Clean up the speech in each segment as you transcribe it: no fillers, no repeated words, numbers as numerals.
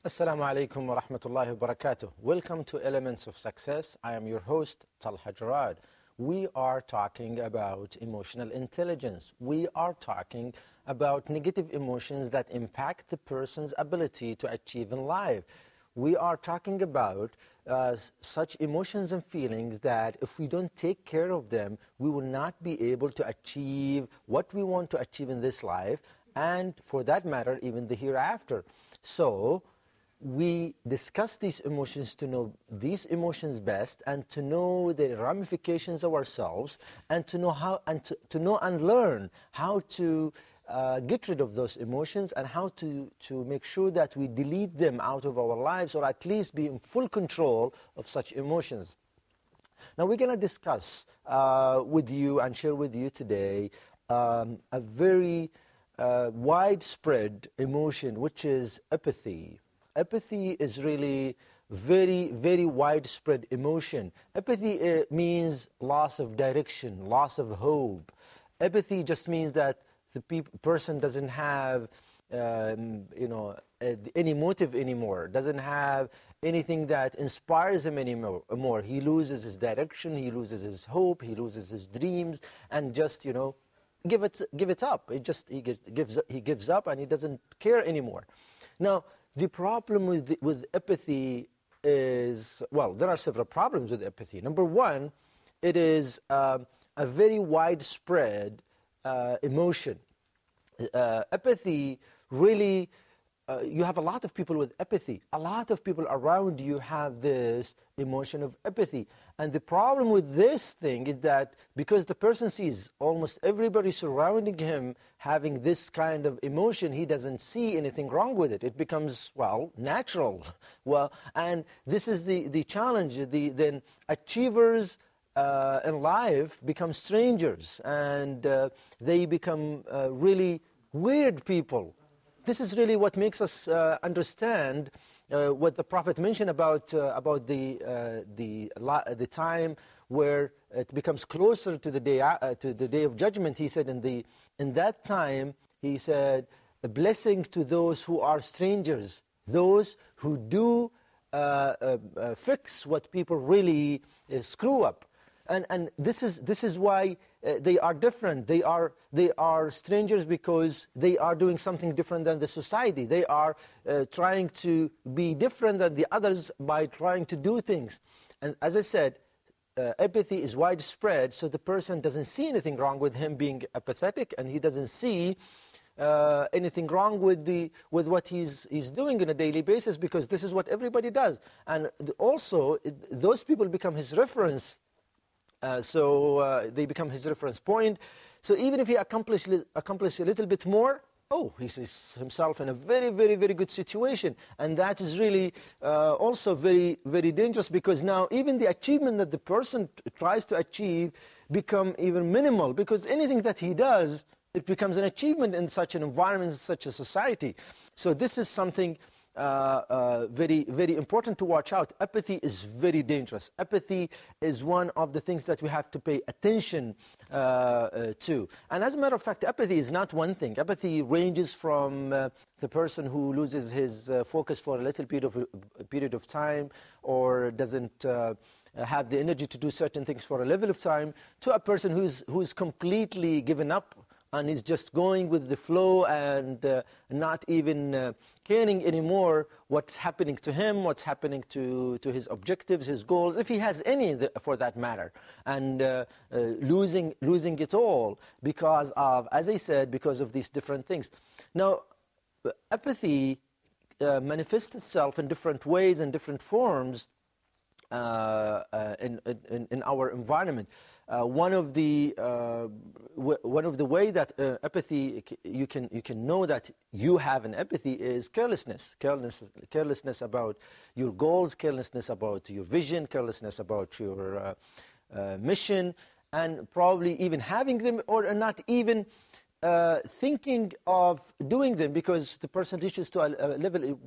Assalamu alaikum wa rahmatullahi wa barakatuh. Welcome to Elements of Success. I am your host, Talha Jarad. We are talking about emotional intelligence. We are talking about negative emotions that impact the person's ability to achieve in life. We are talking about such emotions and feelings that if we don't take care of them, we will not be able to achieve what we want to achieve in this life, and for that matter, even the hereafter. So, we discuss these emotions to know these emotions best and to know the ramifications of ourselves and to know how and to know and learn how to get rid of those emotions and how to make sure that we delete them out of our lives, or at least be in full control of such emotions. Now we're going to discuss with you and share with you today a very widespread emotion, which is apathy. Apathy is really very, very widespread emotion. Apathy means loss of direction, loss of hope. Apathy just means that the person doesn't have any motive anymore, doesn't have anything that inspires him anymore. He loses his direction, he loses his hope, he loses his dreams, and just give it up. He gives up and he doesn't care anymore. Now, the problem with apathy is, well, there are several problems with apathy. Number one, it is a very widespread emotion. Apathy really, you have a lot of people with apathy. A lot of people around you have this emotion of apathy. And the problem with this thing is that because the person sees almost everybody surrounding him having this kind of emotion, he doesn't see anything wrong with it. It becomes, well, natural. Well, and this is the challenge. Then achievers in life become strangers, and they become really weird people. This is really what makes us understand what the Prophet mentioned about the time where it becomes closer to the day of judgment. He said, in that time, he said, a blessing to those who are strangers, those who do fix what people really screw up. And this is why they are different. They are strangers because they are doing something different than the society. They are trying to be different than the others by trying to do things. And as I said, apathy is widespread, so the person doesn't see anything wrong with him being apathetic, and he doesn't see anything wrong with what he's doing on a daily basis, because this is what everybody does. And also, those people become his reference. So they become his reference point. So even if he accomplish a little bit more, he sees himself in a very, very, very good situation. And that is really also very, very dangerous, because now even the achievement that the person tries to achieve become even minimal, because anything that he does, it becomes an achievement in such an environment, in such a society. So this is something very, very important to watch out. Apathy is very dangerous. Apathy is one of the things that we have to pay attention to. And as a matter of fact, apathy is not one thing. Apathy ranges from the person who loses his focus for a little period of time, or doesn't have the energy to do certain things for a level of time, to a person who's completely given up and is just going with the flow and not even caring anymore what's happening to him, what's happening to his objectives, his goals, if he has any for that matter, and losing it all because of, as I said, because of these different things. Now, apathy manifests itself in different ways and different forms in our environment. One of the way that apathy, you can know that you have an apathy, is carelessness about your goals, carelessness about your vision, carelessness about your mission, and probably even having them or not even thinking of doing them, because the person reaches to a level.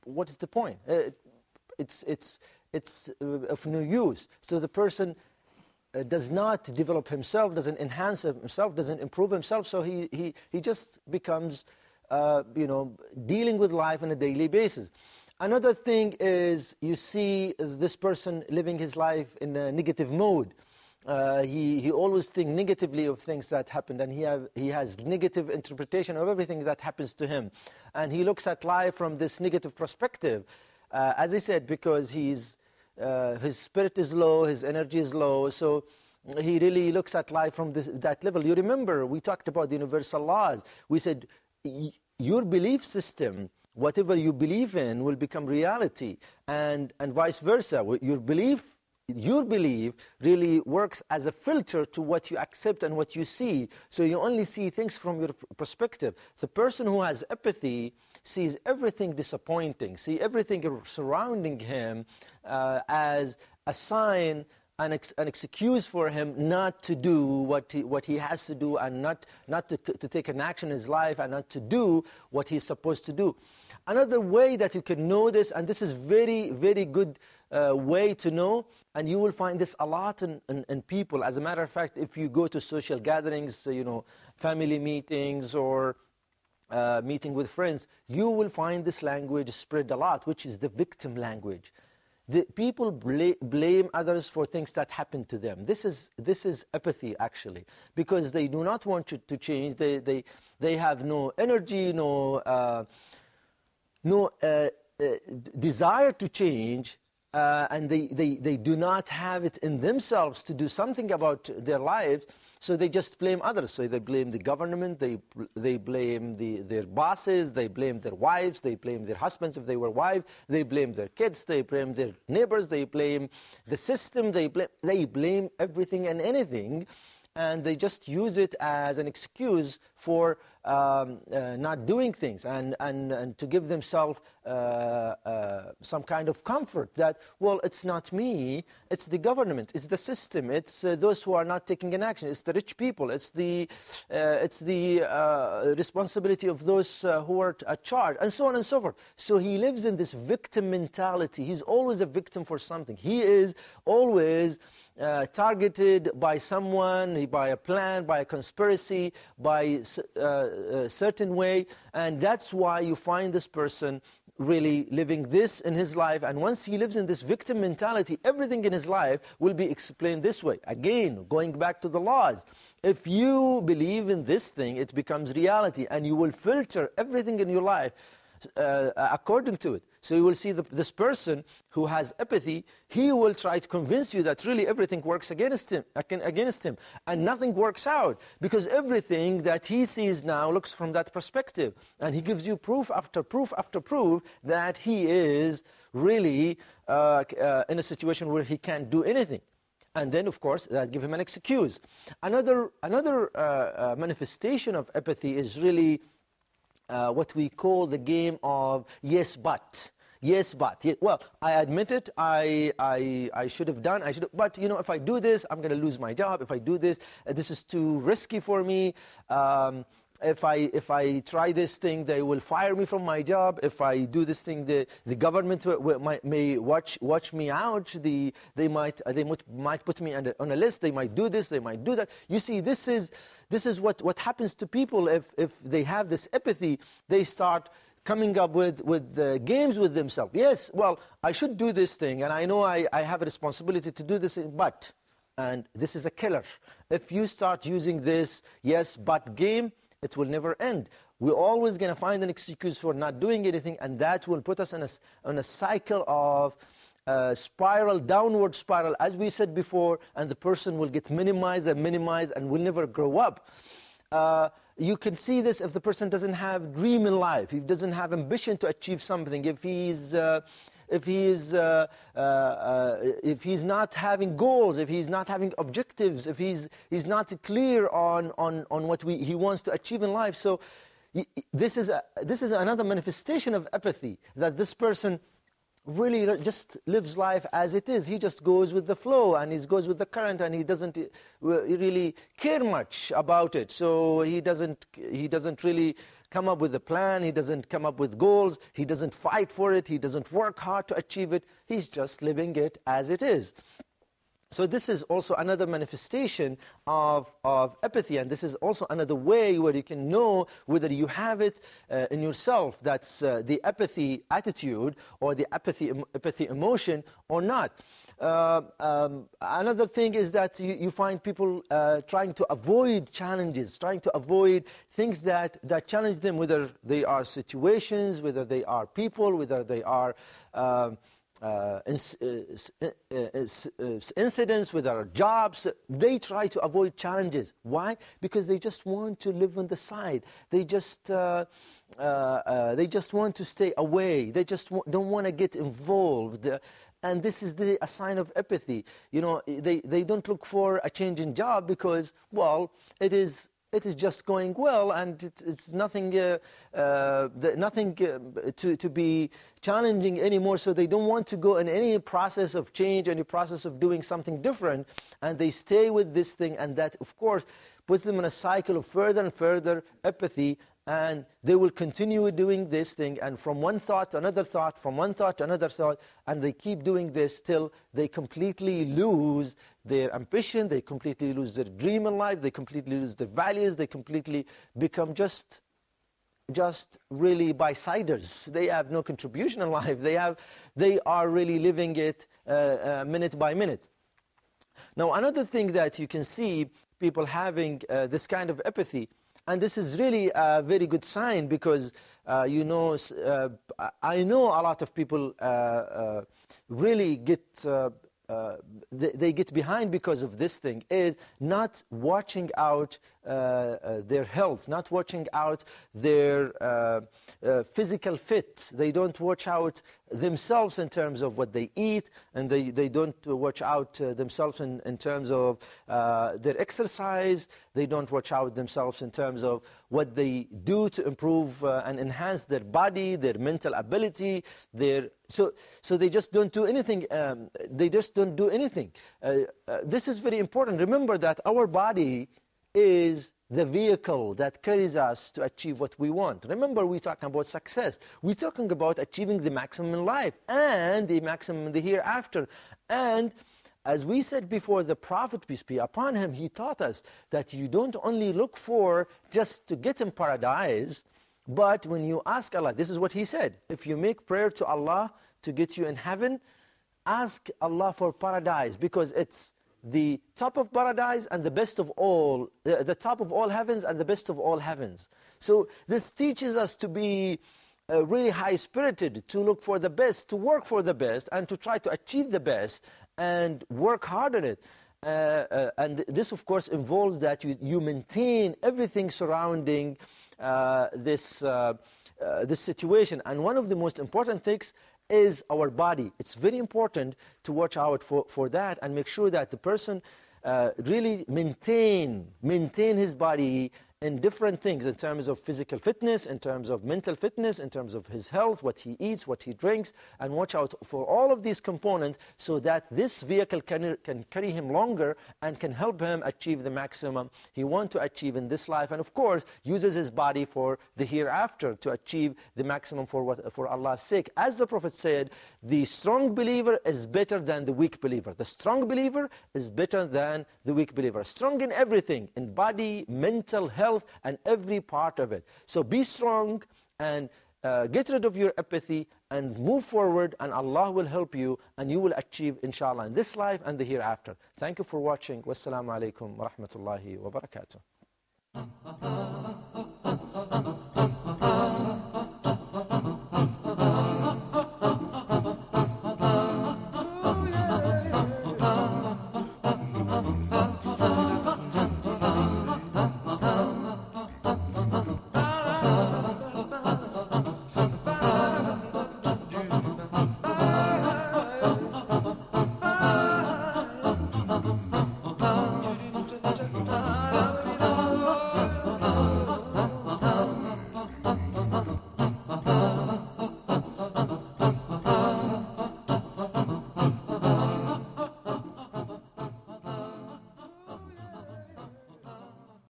What is the point? It's of no use. So the person does not develop himself, doesn't enhance himself, doesn't improve himself, so he just becomes dealing with life on a daily basis. Another thing is you see this person living his life in a negative mode. He always thinks negatively of things that happened, and he has negative interpretation of everything that happens to him. And he looks at life from this negative perspective. As I said, because his spirit is low, his energy is low, so he really looks at life from that level. You remember, we talked about the universal laws. We said, your belief system, whatever you believe in, will become reality, and vice versa. Your belief really works as a filter to what you accept and what you see. So you only see things from your perspective. The person who has apathy sees everything disappointing, see everything surrounding him as a sign, an excuse for him not to do what he has to do, and not to take an action in his life, and not to do what he's supposed to do. Another way that you can know this, and this is very, very good way to know, and you will find this a lot in people. As a matter of fact, if you go to social gatherings, family meetings, or meeting with friends, you will find this language spread a lot, which is the victim language. The people blame others for things that happen to them. This is apathy, actually, because they do not want to change. They have no energy, no desire to change, and they do not have it in themselves to do something about their lives. So they just blame others. So they blame the government, they blame their bosses, they blame their wives, they blame their husbands if they were wives, they blame their kids, they blame their neighbors, they blame the system, they blame everything and anything, and they just use it as an excuse for not doing things, and to give themselves some kind of comfort that, well, it's not me, it's the government, it's the system, it's those who are not taking an action, it's the rich people, it's the responsibility of those who are at charge, and so on and so forth. So he lives in this victim mentality. He's always a victim for something. He is always targeted by someone, by a plan, by a conspiracy, by a certain way, and that's why you find this person really living this in his life. And once he lives in this victim mentality, everything in his life will be explained this way. Again, going back to the laws, if you believe in this thing, it becomes reality, and you will filter everything in your life according to it. So you will see this person who has apathy, he will try to convince you that really everything works against him, and nothing works out, because everything that he sees now looks from that perspective, and he gives you proof after proof after proof that he is really in a situation where he can't do anything. And then, of course, that gives him an excuse. Another manifestation of apathy is really what we call the game of yes, but. Yes, but. Well, I admit it, I should have done, but if I do this, I'm going to lose my job. If I do this, this is too risky for me. If I try this thing, they will fire me from my job. If I do this thing, the government may watch me out. They might put me on a list. They might do this. They might do that. You see, this is what happens to people if they have this apathy. They start coming up with games with themselves. Yes, well, I should do this thing, and I know I have a responsibility to do this, but, and this is a killer. If you start using this yes, but game, it will never end. We're always going to find an excuse for not doing anything, and that will put us in a cycle of downward spiral, as we said before, and the person will get minimized and will never grow up. You can see this if the person doesn't have dream in life, he doesn't have ambition to achieve something, if he's not having goals, if he's not having objectives, if he's not clear on what he wants to achieve in life. So this is another manifestation of apathy, that this person really just lives life as it is. He just goes with the flow, and he goes with the current, and he doesn't really care much about it. So he doesn't really come up with a plan. He doesn't come up with goals. He doesn't fight for it. He doesn't work hard to achieve it. He's just living it as it is. So this is also another manifestation of apathy, and this is also another way where you can know whether you have it in yourself. That's the apathy attitude or the apathy emotion or not. Another thing is that you find people trying to avoid challenges, trying to avoid things that challenge them, whether they are situations, whether they are people, whether they are incidents, with our jobs. They try to avoid challenges. Why? Because they just want to live on the side. They just want to stay away. They just don't want to get involved. And this is a sign of apathy. You know, they don't look for a change in job because, well, it is just going well, and it's nothing to be challenging anymore. So they don't want to go in any process of change, any process of doing something different, and they stay with this thing, and that, of course, puts them in a cycle of further and further apathy, and they will continue doing this thing, and from one thought to another thought, from one thought to another thought, and they keep doing this till they completely lose their ambition, they completely lose their dream in life, they completely lose their values, they completely become just really bysiders. They have no contribution in life. They are really living it minute by minute. Now, another thing that you can see people having this kind of apathy, and this is really a very good sign, because you know, I know a lot of people really get they get behind because of this thing, is not watching out their health, not watching out their physical fit. They don't watch out themselves in terms of what they eat, and they don't watch out themselves in terms of their exercise. They don't watch out themselves in terms of what they do to improve and enhance their body, their mental ability, so they just don't do anything. They just don't do anything. This is very important. Remember that our body is the vehicle that carries us to achieve what we want. Remember, we're talking about success. We're talking about achieving the maximum in life and the maximum in the hereafter. And as we said before, the Prophet, peace be upon him, he taught us that you don't only look for just to get in paradise, but when you ask Allah, this is what he said, if you make prayer to Allah to get you in heaven, ask Allah for paradise, because it's the top of paradise and the best of all, the top of all heavens and the best of all heavens. So this teaches us to be really high-spirited, to look for the best, to work for the best, and to try to achieve the best and work hard on it. And this, of course, involves that you maintain everything surrounding this situation. And one of the most important things is our body. It's very important to watch out for that and make sure that the person really maintain his body in different things, in terms of physical fitness, in terms of mental fitness, in terms of his health, what he eats, what he drinks, and watch out for all of these components so that this vehicle can carry him longer and can help him achieve the maximum he wants to achieve in this life, and of course uses his body for the hereafter to achieve the maximum for Allah's sake. As the Prophet said, the strong believer is better than the weak believer. The strong believer is better than the weak believer. Strong in everything, in body, mental health, and every part of it. So be strong and get rid of your apathy and move forward, and Allah will help you, and you will achieve, inshallah, in this life and the hereafter. Thank you for watching. Wassalamu alaikum wa rahmatullahi wa barakatuh.